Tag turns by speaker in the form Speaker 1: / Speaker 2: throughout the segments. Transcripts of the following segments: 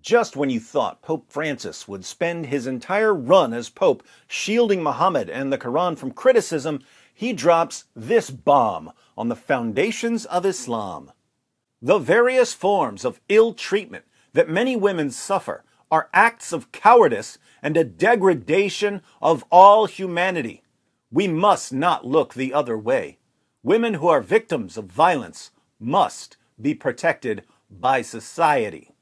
Speaker 1: Just when you thought Pope Francis would spend his entire run as Pope shielding Muhammad and the Quran from criticism, he drops this bomb on the foundations of Islam. The various forms of ill treatment that many women suffer are acts of cowardice and a degradation of all humanity. We must not look the other way. Women who are victims of violence must be protected by society.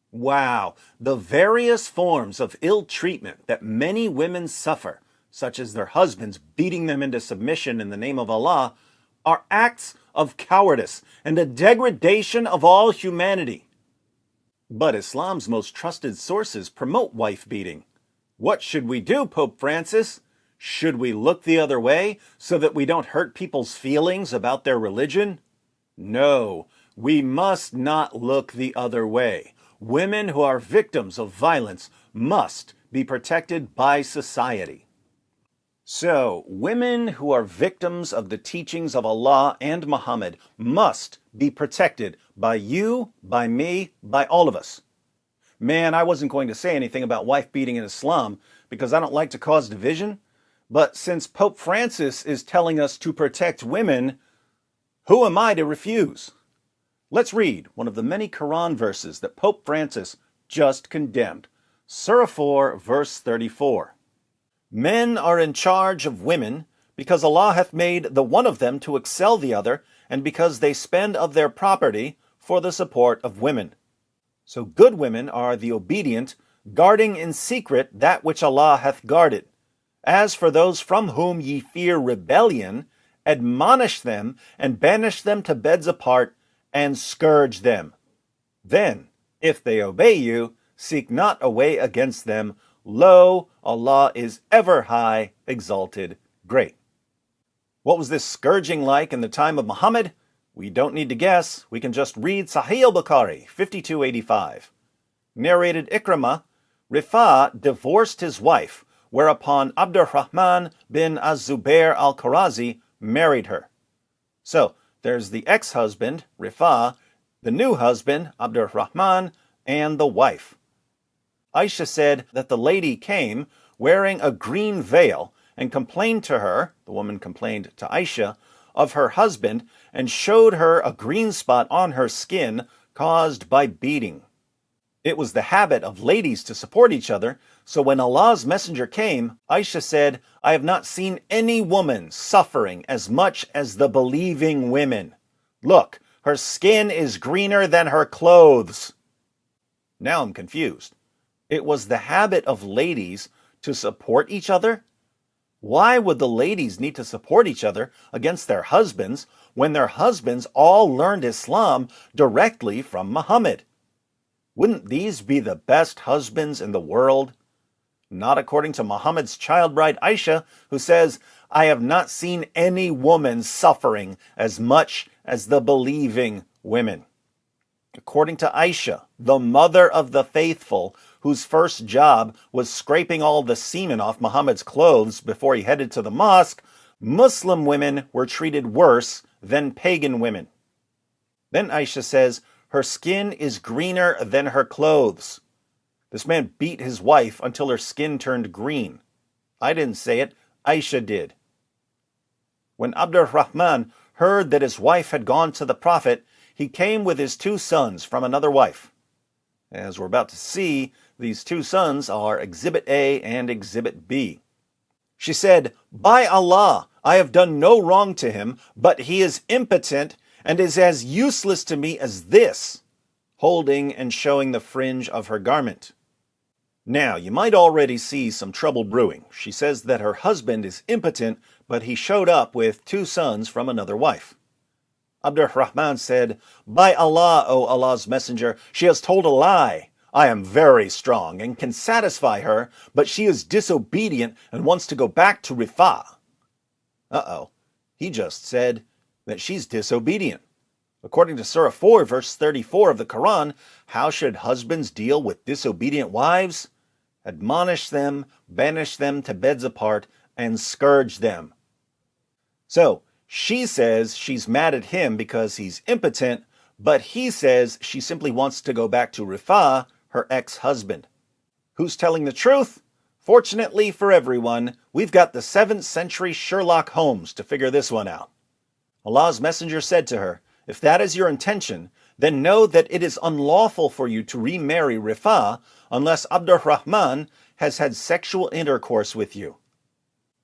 Speaker 1: Wow, the various forms of ill treatment that many women suffer, such as their husbands beating them into submission in the name of Allah, are acts of cowardice and a degradation of all humanity. But Islam's most trusted sources promote wife beating. What should we do, Pope Francis? Should we look the other way so that we don't hurt people's feelings about their religion? No, we must not look the other way. Women who are victims of violence must be protected by society. So, women who are victims of the teachings of Allah and Muhammad must be protected by you, by me, by all of us. Man, I wasn't going to say anything about wife beating in Islam because I don't like to cause division, but since Pope Francis is telling us to protect women, who am I to refuse? Let's read one of the many Quran verses that Pope Francis just condemned. Surah 4, verse 34. Men are in charge of women, because Allah hath made the one of them to excel the other, and because they spend of their property for the support of women. So good women are the obedient, guarding in secret that which Allah hath guarded. As for those from whom ye fear rebellion, admonish them and banish them to beds apart, and scourge them. Then, if they obey you, seek not a way against them. Lo, Allah is ever high, exalted, great. What was this scourging like in the time of Muhammad? We don't need to guess. We can just read Sahih al-Bukhari, 5285. Narrated Ikramah, Rifa divorced his wife, whereupon Abdurrahman bin Az-Zubair al-Qurazi married her. So, there's the ex-husband, Rifa, the new husband, Abdurrahman, and the wife. Aisha said that the lady came wearing a green veil and complained to her, the woman complained to Aisha, of her husband and showed her a green spot on her skin caused by beating. It was the habit of ladies to support each other, so when Allah's messenger came, Aisha said, I have not seen any woman suffering as much as the believing women. Look, her skin is greener than her clothes. Now I'm confused. It was the habit of ladies to support each other? Why would the ladies need to support each other against their husbands when their husbands all learned Islam directly from Muhammad? Wouldn't these be the best husbands in the world? Not according to Muhammad's child bride Aisha, who says, I have not seen any woman suffering as much as the believing women. According to Aisha, the mother of the faithful, whose first job was scraping all the semen off Muhammad's clothes before he headed to the mosque, Muslim women were treated worse than pagan women. Then Aisha says, her skin is greener than her clothes. This man beat his wife until her skin turned green. I didn't say it, Aisha did. When Abdurrahman heard that his wife had gone to the Prophet, he came with his 2 sons from another wife. As we're about to see, these 2 sons are Exhibit A and Exhibit B. She said, By Allah, I have done no wrong to him, but he is impotent and is as useless to me as this, holding and showing the fringe of her garment. Now, you might already see some trouble brewing. She says that her husband is impotent, but he showed up with 2 sons from another wife. Abdurrahman said, By Allah, O Allah's messenger, she has told a lie. I am very strong and can satisfy her, but she is disobedient and wants to go back to Rifa. Uh-oh. He just said that she's disobedient. According to Surah 4, verse 34 of the Quran, how should husbands deal with disobedient wives? Admonish them, banish them to beds apart, and scourge them. So, she says she's mad at him because he's impotent, but he says she simply wants to go back to Rifa, her ex-husband. Who's telling the truth? Fortunately for everyone, we've got the 7th century Sherlock Holmes to figure this one out. Allah's messenger said to her, "If that is your intention, then know that it is unlawful for you to remarry Rifa unless Abdurrahman has had sexual intercourse with you."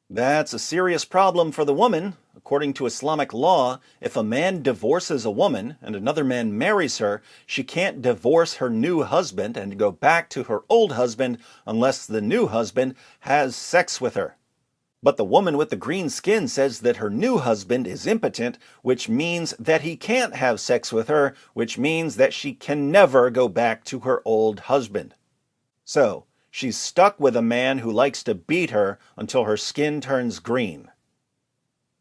Speaker 1: That's a serious problem for the woman. According to Islamic law, if a man divorces a woman and another man marries her, she can't divorce her new husband and go back to her old husband unless the new husband has sex with her. But the woman with the green skin says that her new husband is impotent, which means that he can't have sex with her, which means that she can never go back to her old husband. So, she's stuck with a man who likes to beat her until her skin turns green.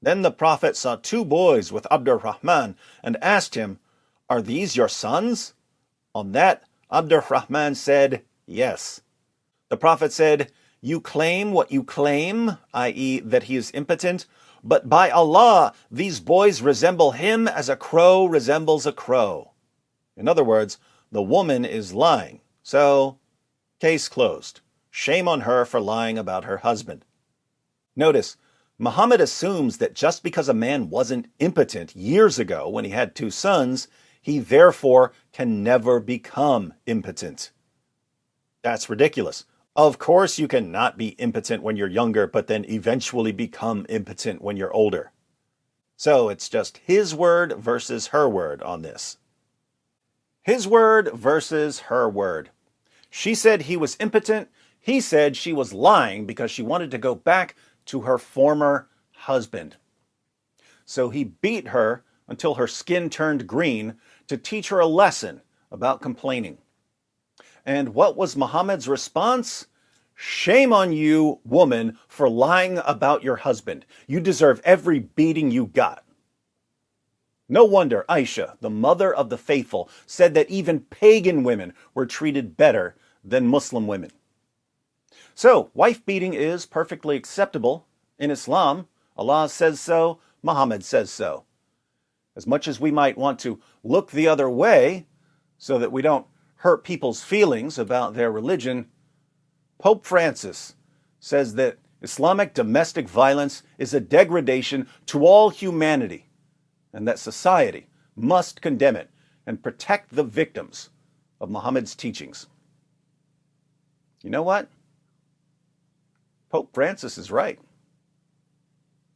Speaker 1: Then the Prophet saw 2 boys with Abdurrahman and asked him, "Are these your sons?" On that, Abdurrahman said, "Yes." The Prophet said, "You claim what you claim, i.e., that he is impotent, but by Allah, these boys resemble him as a crow resembles a crow." In other words, the woman is lying. So, case closed. Shame on her for lying about her husband. Notice, Muhammad assumes that just because a man wasn't impotent years ago when he had 2 sons, he therefore can never become impotent. That's ridiculous. Of course you cannot be impotent when you're younger, but then eventually become impotent when you're older. So it's just his word versus her word on this. His word versus her word. She said he was impotent. He said she was lying because she wanted to go back to her former husband. So he beat her until her skin turned green to teach her a lesson about complaining. And what was Muhammad's response? "Shame on you, woman, for lying about your husband. You deserve every beating you got." No wonder Aisha, the mother of the faithful, said that even pagan women were treated better than Muslim women. So, wife beating is perfectly acceptable in Islam. Allah says so, Muhammad says so. As much as we might want to look the other way so that we don't hurt people's feelings about their religion, Pope Francis says that Islamic domestic violence is a degradation to all humanity, and that society must condemn it and protect the victims of Muhammad's teachings. You know what? Pope Francis is right.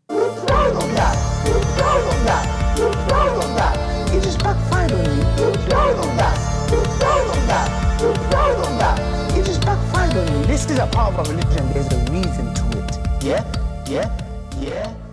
Speaker 2: You're right on that. You're right on that. You're right on that. It just backfired on you. You're right on that. You're right on that. You're right on that. It just backfired on you. This is a part of our religion. There's a reason to it. Yeah?